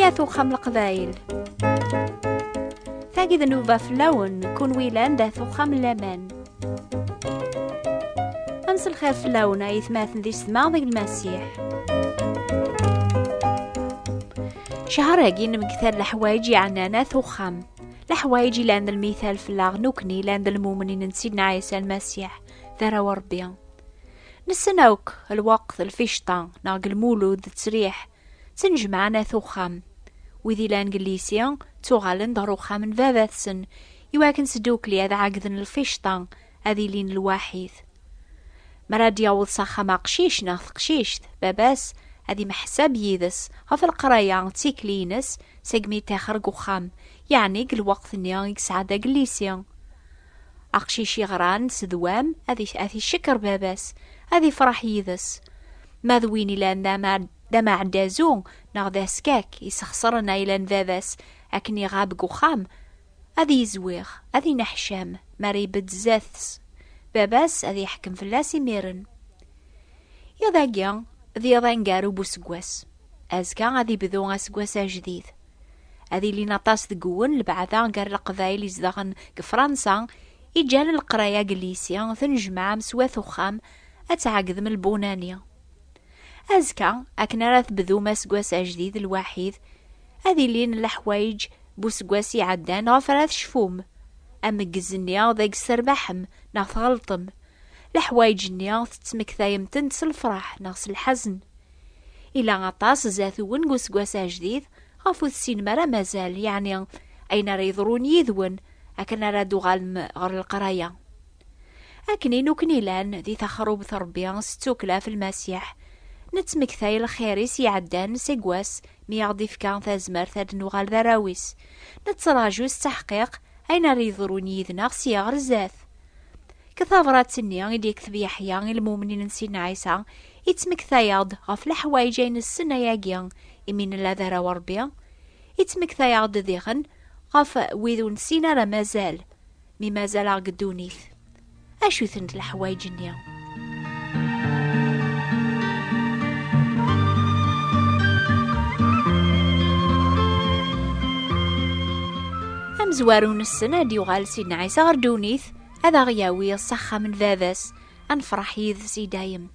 يا ثوخام القبايل ثاقي ذنوبة فلاون كون ويلان دا ثوخام اللامان أمس الخير فلاون يثماثن ذي سما ذي المسيح شهر نمكثر الحوايج يعنانا ثوخام الحوايج لان المثال فلاغ نوكني لان المؤمنين نسيدنا عيسى المسيح ذرا وربيا نسناوك الوقت الفيشطان ناق المولود تسريح تنجمعنا ثوخام وذي لان قليسيا توغالن ضروخا من فاباثسن يواكن سدوكلي هذا عقدن الفيشطان هذي لين الواحيث مراد ياوض صاخا ما قشيش ناث قشيشت باباس هذي محساب يدس هف القرايا تيكلينس سيقمي تاخرق وخام يعني قل وقت نيان يكسعادا قليسيا أقشيش يغران سدوام هذي شكر باباس هذي فرح يدس ماذويني لان دما عدازون ناغدا سكاك يسخسرنا إلى باباس أكني غابق وخام هذي يزويغ هذي نحشام ماري بتزاثس باباس هذي يحكم في اللاسي ميرن يضاقيا ذي ضنقارو بوسقواس أزكا هذي بذوغا سقواسا جديد هذي اللي نطاس ذقون لبعثا قار القبايل يزدغن كفرنسا يجان القرايا قليسيا ثنجمع مسوا ثخام أتعقد من البونانيا أزكا أكنا راث بذو ما سقواسا جديد الوحيد هذي اللي الحوايج بوسقواسي عدان غفراث شفوم أما قزنيا ذاك سربحم ناث غلطم الحوايج نيا تتمكثا يمتنس الفرح ناقص الحزن إلا غطاس زاثون قوسقواسا جديد غافو السين مرا مازال يعني أين ريضرون يذون أكنا رادو غير القرايا أكني نوكني لان ذي تخروب ثربيا ستوكلا في المسيح نتمكثاي الخيريس يعدان سيقواس ميغضي فكان ثازمر ثاد نوغال ذراويس نتراجو التحقيق أين ريضرون يذنا سياغر زاث كثافرات سنيا اللي يكتب يحيى المؤمنين نسينا عيسى يتمكثايض غف الحوايجين السنة ياقيا يمين اللاذرة وربيا يتمكثايض ذيغن غف ويذو نسينا راه مازال مي مازال عقدونيث أشو ثنت الحوايج النيا أمزوارون السنة ديوغال سيدنا عيسى غردونيث هذا غياوي الصخة من ذابس أنفرح يذسي دايم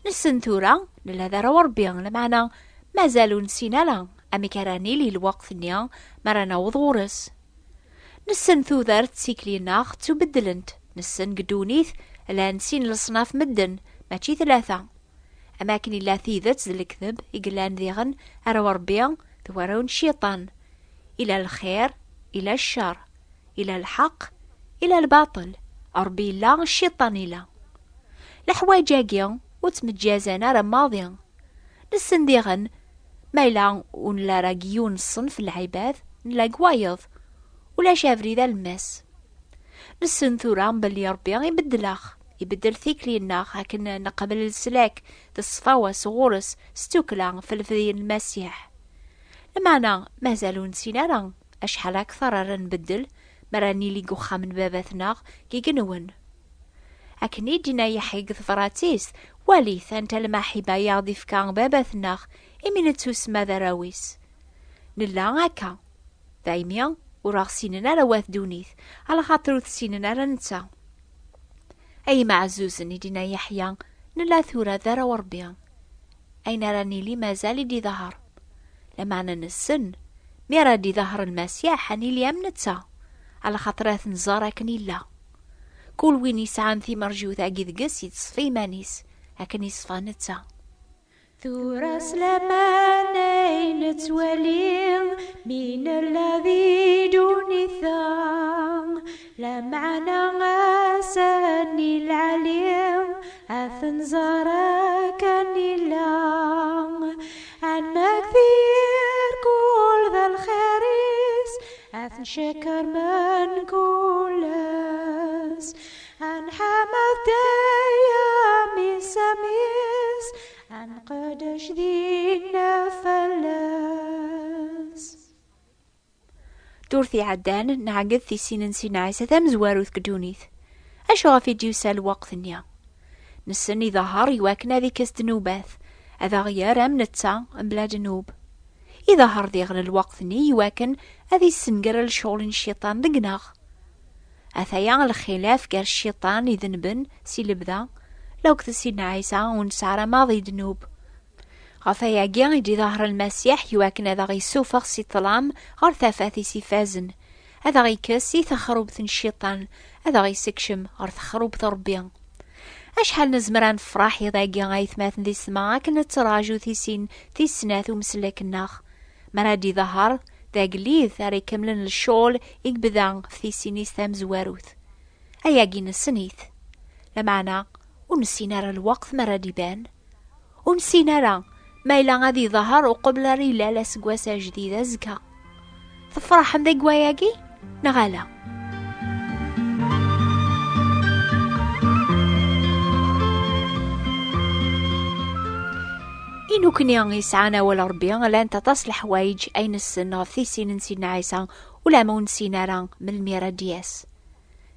نسنثورا لهذا روربيا لمعنا ما زالوا نسينا لا أمي كراني لي الوقت نيا مرانا وضورس نسنثو ذارت سيكليناخ تبدلنت نسن قدونيث لا نسين الصناف مدن ماشي ثلاثة أماكن لا ثيذت الكذب يقلان ذيغن روربيا ثوارون شيطان إلى الخير إلى الشر إلى الحق إلى الباطل أربي لا الشيطان لا الحوايج هاكيا وتمجازانا راه ماضيا نسنديغن مايلا ونلا راقيون الصنف العباد نلا قوايض ولا شافري ذا الماس نسنثورا بلي ربي يبدل ثيكليناخ هكن نقبل السلاك تصفاوة صغورس ستوكلا في الفذين المسيح لمعنا مازالو نسينا راه أشحال أكثر راه نبدل مراني لي قوخا من باباتنا كي قنون أكني دينا يحيق ثفراتيس واليث أنت المحبة يغضي فكان باباتنا إمين تسمى ذراويس نلا هكا دايميا وراغ سيننا رواث دونيث على خاطر سيننا رنتا أي معزوزني دينا يحيا نلا ثورة ذرا وربيا أين راني لي مازال دي ظهر لمعنى نسن ميرا دي ظهر المسيح أني لي أمنتا على خاطرات نزارة كنيلا كل وين يسعان ثي مرجو ثاقي ذقس يتصفي مانيس هكن يصفانتا ثورة سلاماني نتولي من الذي دون ثام لمعنا غاسني العليم أثن زارك نيلام عن مكثير كل ذا الخيريس أثن شكر من كولس عن حمد ديامي سميس عن قدش ذي نفلس دورثي عدان نعقد ثي سين نسينا عيسى ثم زواروث قدونيث أشو غفي ديوسا الوقت نيا نسني ظهر يواكنا ذي كست نوباث أذا غيار أمنتا بلا جنوب إذا هر ديغن الوقت ني يواكن هذي السنقر الشغل الشيطان دقناغ. أثايا الخلاف قال الشيطان يذنبن سي لبدا لو كتسيدنا عيسى ونسعر ماضي دنوب. غفايا قيان يدي ظهر المسيح يواكن هذا غيسوفغ سي طلام غير ثافاثي سي فازن، هذا غيكسي ثخروبة الشيطان، هذا غيسكشم غير ثخروبة ربيان. أشحال نزمران نفرح إذا قيان غيثماثن دي السما كنا تراجو ثيسين ثيسناث ومسلك الناخ مرادي ظهر ذا قليذ ثاري كملن الشول يقبذان في سينيس ثام زواروث. أيا قين السنيث لمعنا ونسينا الوقت مرادي بان، ونسينا ما إلا غادي ظهر وقبل ريلا لسقواسة جديدة زكا تفرح مذي قواياقي نغالا. إنو كنيان يسعانا ولا ربيان لان تتصل حوايج أين السنة في سين نسينا عيسى ولا ما نسينا ران من الميرا دياس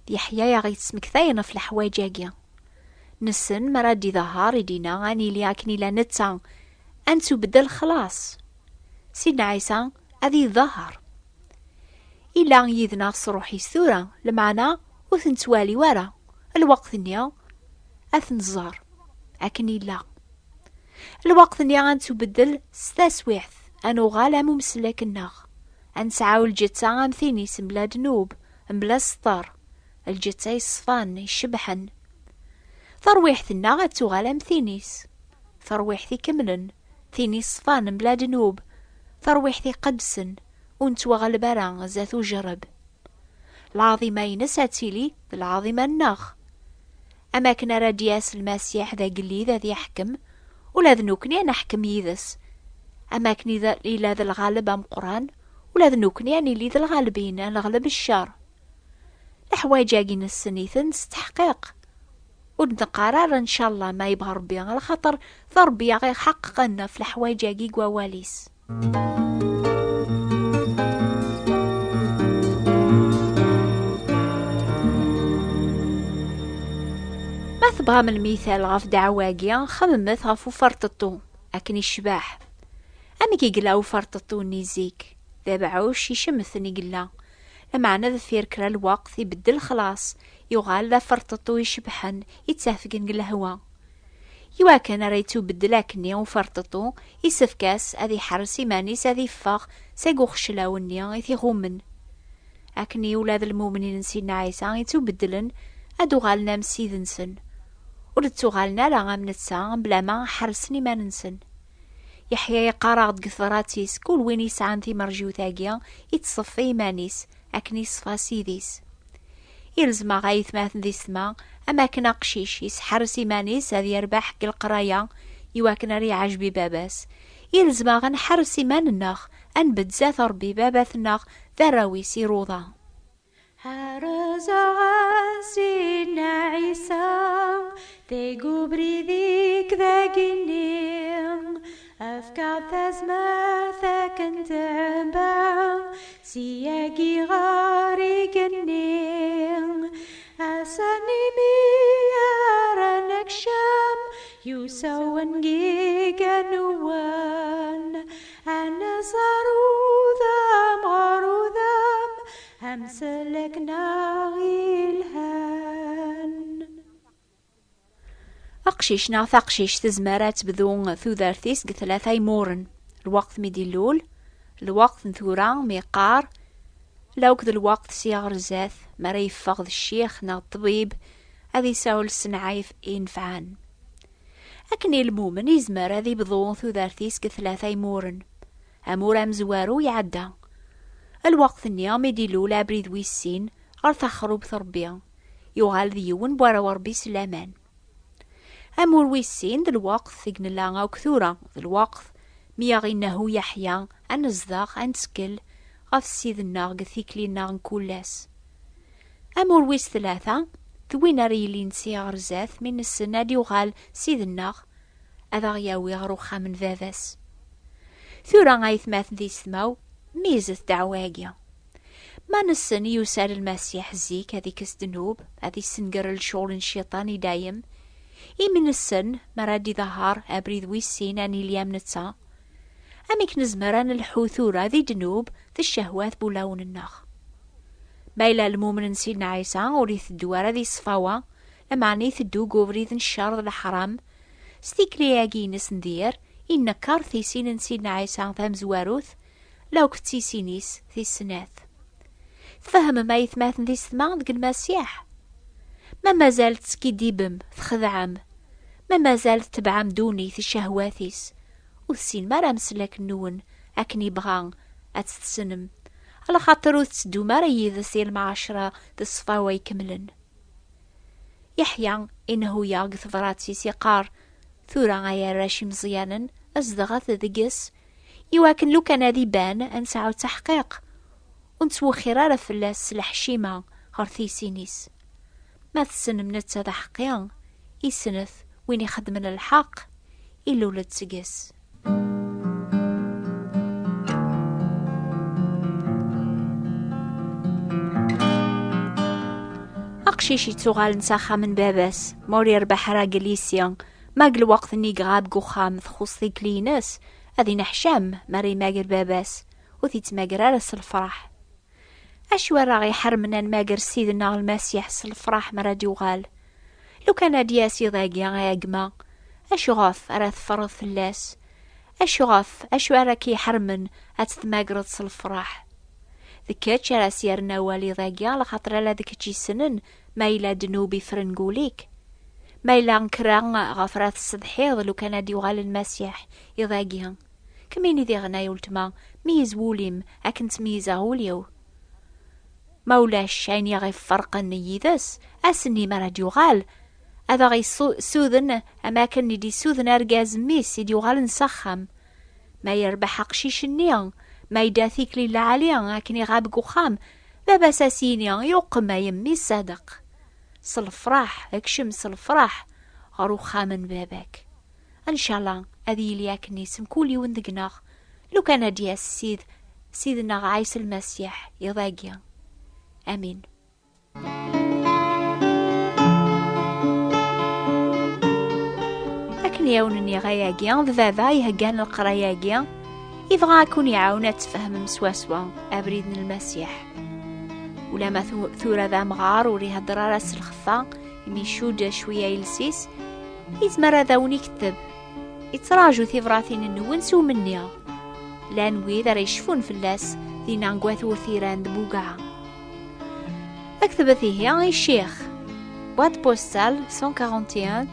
دي حيايا غيتسمك ثاينا في الحوايج اقيا نسن مرادي ظهار يدينا غاني لياكني لا نتسان أنتو بدل خلاص سيدنا عيسى أذي ظهر إلا يذنا صروحي الثورة لمعنا وثنتوالي ورا الوقت نيا أثنزار أكني لا الوقت نيا أنتو بدل ستاسويحث أنو غالا ممسلك الناغ أنسعاو الجتا أمثيني سمبلا دنوب مبلا سطار الجتا يصفان يشبحن ثرويحث الناغ أتو غالا مثينيس ثرويحثي كملن ثيني صفان بلا دنوب ثرويحثي قدسن ونتو غالبارا زاثو جرب العظيمة ينساتيلي العظيمة الناغ أما كنا رادياس المسيح ذا قلي ذا ذي يحكم ولا ذنوكني أنا أحكم يذس أما كني ذا إلا ذا الغالب أم قران ولا ذنوكني أني لي ذا الغالبين الغالب الشار الحوايج اقين السنيثن ستحقيق ونقرر إن شاء الله ما يبغى ربي على خاطر ضربي غير حققنا في الحوايج اقي قواليس. ما تبغى من المثال غاف دعواقيا خممت غافو فرططو أكني الشباح أمي كي قلاو فرططو نيزيك ذابعوش يشمثني قلا لمعنا ذفير كرا الوقت يبدل خلاص يغال ذا فرططو يشبحن يتسافقن قلهوا يواكن ريتو بدلاكني وفرططو يسفكاس أذي حرسي مانيس أذي فاغ ساقو خشلاوني يثي غومن أكني ولاد المؤمنين نسينا عيسى يتو بدلن أدو غالنا مسيذنسن ولدتو غالنا لا غامنتسا بلا ما حرسني ما ننسن يحيى يقارغ قثراتيس كل وين يسعان ثي مرجو ثاقيا يتصفي مانيس أكني صفا سيديس يلزم غايث ماثن ذي السما أما كنا قشيش يسحرسي مانيس هذي يربح القرايا يواكنا ري عجبي باباس يلزم غنحرسي مان الناخ أنبت زاث ربي باباث الناخ ذراوي سيروضا هرزا سيدنا عيسى تيقو بريديك ذا قنيم أفكار ثزمر ثاكن تنبع سياقي غاري قنيم أساني ميارا نكشم يسوان جيجا نوان أنا صارو ذم همسلك ناغي الهان أقشيش ناث أقشيش تزمارات بذون ثوذارثيس ثلاثة مورن الوقت ميديلول الوقت نثورا ميقار لو كذا الوقت سيغر زاث مريف فغذ الشيخ نا الطبيب هذي ساول السنعايف ينفعان أكني المؤمن يزمر هذي بذون ثوذارثيس ثلاثة مورن أمور أمزوارو يعدى الوقت النيام يديلول أبريد ويسين غير تخرب ثربيا يغال ذيون بورا وربي سلامان أمور ويسين ذا الوقت ثقن لاغا وكثورا ذا الوقت مياغينه يحيى أنزداغ أنسكل غف السيد الناغ ثيكلي الناغ كولاس أمور ويس ثلاثة ذوين ريلين سيغر زاث من السنة يغال سيد الناغ أذا غياوي غروخا من ذاذاس ثورا غايثماث ذي سماو ميزة دعواقيا ما نسن يسال المسيح زيك هذيك الذنوب هذي سنقر الشغل الشيطاني دايم من السن مرادي ظهر أبريد ويسين أني اليام نتسا أميك نزمران الحوثورة ذي جنوب ذي الشهوات بولاون النخ. ما إلا المؤمن سيدنا عيسى وريث الدوارة ذي الصفاوة لما عنيث الدو قوفري ذي الشر الحرام ستيكلياقي نسندير إن كارثي سين سيدنا عيسى ذا مزواروث لو كتي سينيس ذي السناث. تفهم ما يثماثن ذي السماء ذك المسيح ما زالت تكيديبم تخذعم ما زالت تبعم دوني في الشهواتيس والسين ما رامسلك النون أكني بغان أتتسنم على خاطر تسدو ما ريي ذا سير معاشرة ذا الصفاوة يكملن. يحيى إنه ياغ ثفراتي سيقار ثورا غايا راشي مزيانا أزدغت ذقس يواكن لو كان ذي بان أنسعو تحقيق ونتسو خرارة فلاس الحشيمة غرثي سينيس ما تسنم نتا ذا حقيان يسنث وين يخدمن الحق إلو لتسقس. أقشيشي تغال نساخا من باباس موري ربح راقليسيان ماقل وقت اني غاب قوخام تخص ذيك ليناس اذي نحشام ماري ماقر باباس وذي تماقر رس الفرح. أشوى راغي حرمنا ماقر سيدنا المسيح الفرح مرادي وغال لو كان دياسي ضاقيا غاقما أشو غاف أرى تفرض فلاس أشو راكي حرمن أتتماقر الفرح ذكاتش على سيرنا والي ضاقيا لخاطر على ذكاتشي سنن ما إلا دنوبي فرنقوليك ما إلا نكران غفرات الصدحيض لو كان ديوغال المسيح يضاقيها كمين ذي غنا يولتما ميز ووليم أكنت ميزا غوليو مولاش عيني غي فرقا نيذس أسني مرا ديوغال هذا غي سوذن أماكن دي سوذن أرقاز ميس ديوغال نسخم ما يربح قشيش النيان ما يداثيك لي عليان لكن يغاب قخام بابا ساسينيان يوقما يمي صادق صلفراح اكشم صلفراح غروخا من بابك ان شاء الله اذي لياك نيسم كولي وندقناغ لو كان دياس سيدنا عيسى المسيح يضاقيا امين. لكن يونني غياقيا ذبابا يهقان القراياقيا يبغى يكون يعاون تفهم مسواسوا أبريدن المسيح ولما ثورة ذا مغار وريها ضرارس الخفا يميشود شوية يلسيس يتمرى ذاون يكتب يتراجو ثيفراثين النونسو منيا لانوي ذا ريشفون في اللاس ذي نانقوث ثيران دبوقعا اكتب ثيه الشيخ بوات بوستال 141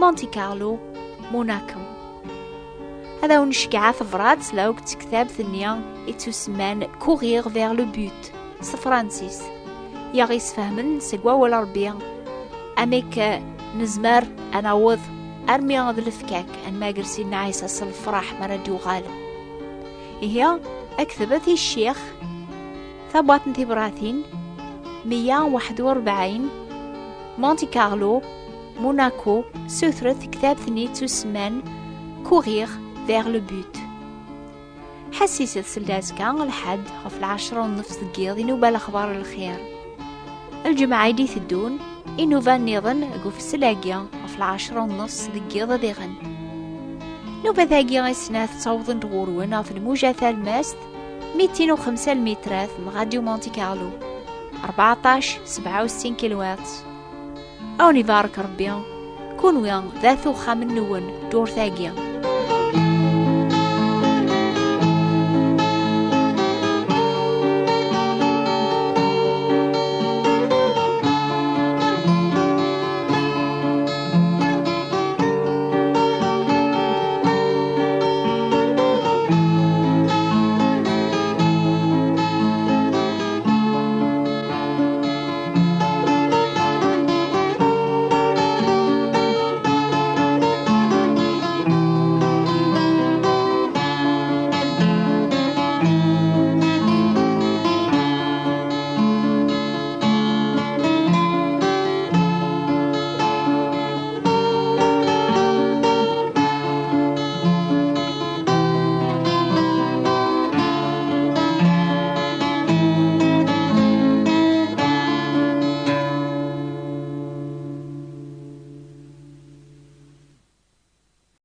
مونتي كارلو موناكو. هذا ونشجع ثفرات لو كتاب ثنيا يتسمى كورير فيغ لو بوت سفرانسيس يغيس فهمن سقوا ولا ربيع أميك نزمر أنا وض أرمي غض الفكاك أن ما قرسينا عيسى الفرح مردو غالب هي أكتبت الشيخ ثبات انتبراثين 141 مونتي كارلو موناكو سوثرث كتاب ثني تسمى كورير vers le but. حسيسة سلازكا الحد غف 10:30 دقيقة نوبة الأخبار الخير. الجمعة يدي ثدون إنو فان نيضن قف سلاقيا غف 10:30 دقيقة ديغن. نوبة ذاقيا غيسناث تصوضن تغورونا في الموجة ثالماست 205 المترات من غاديو مونتي كارلو 1467 كيلوات. أوني بارك ربي كون ويان ذا ثوخا من نون دور ثاقيا.